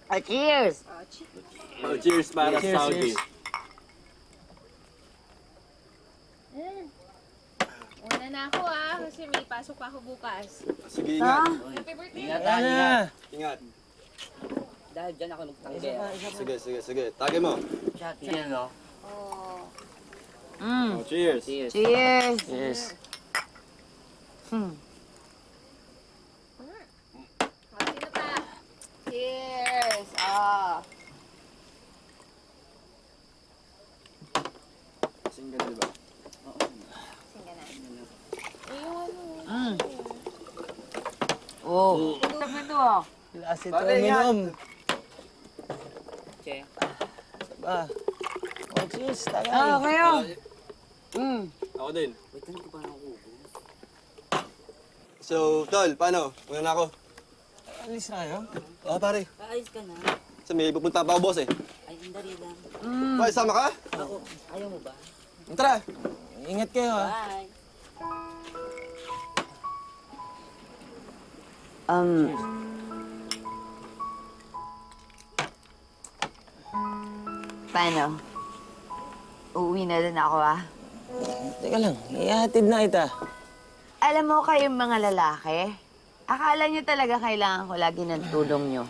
Cheers! Oh, cheers para Cheers, Saudi. cheers. Una na ako kasi may pasok pa ako bukas. Sige, ingat. Happy birthday! Ingat, Ayan na. Ingat. Dahil dyan ako nagtanggi. Sige. Tagay mo. Cheers, no? Oh. Oh, cheers. Cheers. Cheers! Yes. Oh, sino pa? Cheers! Single, di ba? Sige na. Ayun. Oh, tabi ito Lasit Pare, uminom. Che. Ba? Oh, cheers. Tagay. kayo. Ako din. Wait, ano ko pa nakuubos? So, tol, paano? Una na ako. Alis na kayo? Oo, pare. Ayos ka na. Sa may pupunta pa ako, boss eh. Ay, andari lang. Bye, sama ka? Ako, ayaw mo ba? Tara. Ingat kayo, ha? Bye. Paano? Uuwi na din ako, Teka lang, ihatid na kita. Alam mo kayong mga lalaki, akala nyo talaga kailangan ko lagi ng tulong nyo.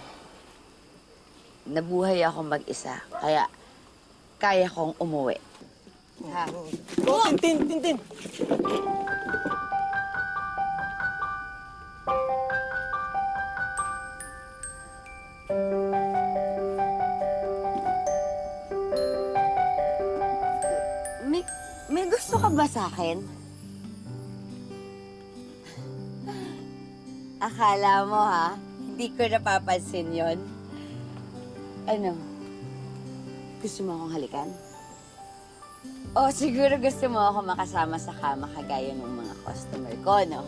Nabuhay ako mag-isa, kaya kaya kong umuwi. Ha? Oh, Tintin! May gusto ka ba sa akin? Akala mo, hindi ko napapansin yon. Ano? Gusto mo akong halikan? O siguro gusto mo ako makasama sa kama kagaya ng mga customer ko, no?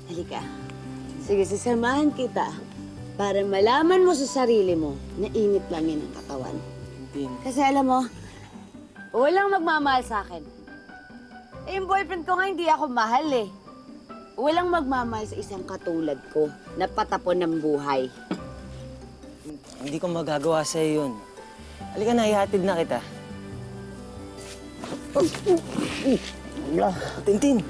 Halika. Sige, sasamahan kita para malaman mo sa sarili mo na init lang yun ang katawan. Tintin. Kasi alam mo, walang magmamahal sa akin. Eh, yung boyfriend ko nga hindi ako mahal eh. Walang magmamahal sa isang katulad ko na patapon ng buhay. Hindi ko magagawa sa'yo yun. Halika na, ihatid na kita. Tintin!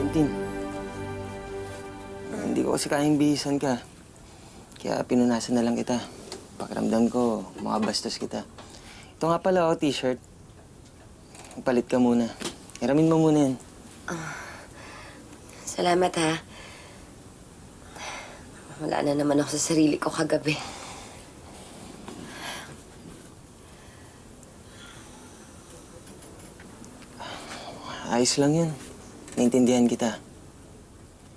Tintin. Hindi ko kasi kayang bihisan ka. Kaya pinunasan na lang kita. Pakiramdam ko, makabastos kita. Ito nga pala, t-shirt. Palit ka muna. Hiramin mo muna yan. Salamat ha. Wala na naman ako sa sarili ko kagabi. Ayos lang yun. Naintindihan kita.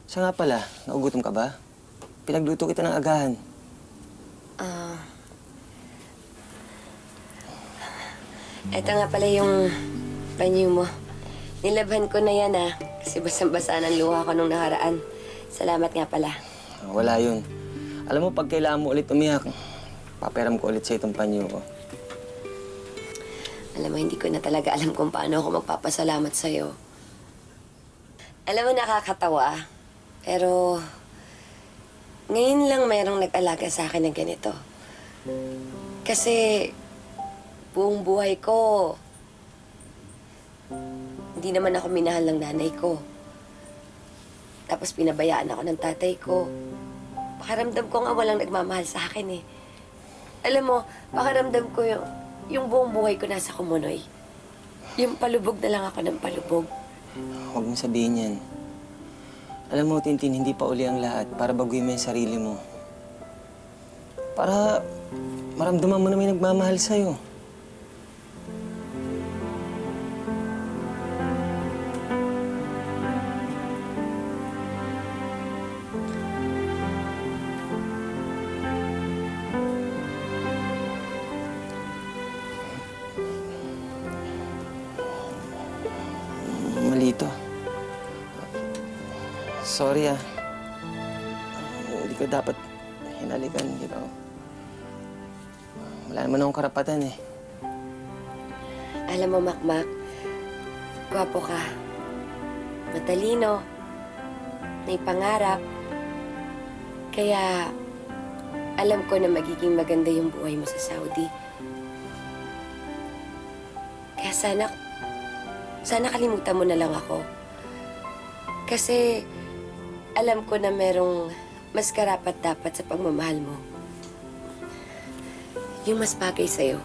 Siya nga pala, nagugutom ka ba? Pinagluto kita ng agahan. Ito nga pala yung panyo mo. Nilabhan ko na yan kasi basang-basa ng luha ko nung nakaraan. Salamat nga pala. Wala yun. Alam mo, pag kailangan mo ulit umiyak, paperam ko ulit sa itong panyo ko. Alam mo, hindi ko na talaga alam kung paano ako magpapasalamat sa'yo. Alam mo, nakakatawa. Pero, ngayon lang mayroong nag-alaga sa akin ng ganito. Kasi, buong buhay ko, hindi naman ako minahal ng nanay ko. Tapos pinabayaan ako ng tatay ko. Pakiramdam ko nga walang nagmamahal sa akin eh. Alam mo, pakiramdam ko yung buong buhay ko nasa kumunoy. Yung palubog na lang ako ng palubog. Huwag mong sabihin yan. Alam mo, Tintin, hindi pa uli ang lahat para baguhin mo yung sarili mo. Para maramdaman mo na may nagmamahal sa'yo. Sorry ah. Hindi ko dapat hinalikan, ikaw. Wala naman akong karapatan eh. Alam mo, Makmak, gwapo ka. Matalino. May pangarap. Kaya, alam ko na magiging maganda yung buhay mo sa Saudi. Kaya sana kalimutan mo na lang ako. Kasi, alam ko na merong mas karapat-dapat sa pagmamahal mo. Yung mas bagay sa'yo.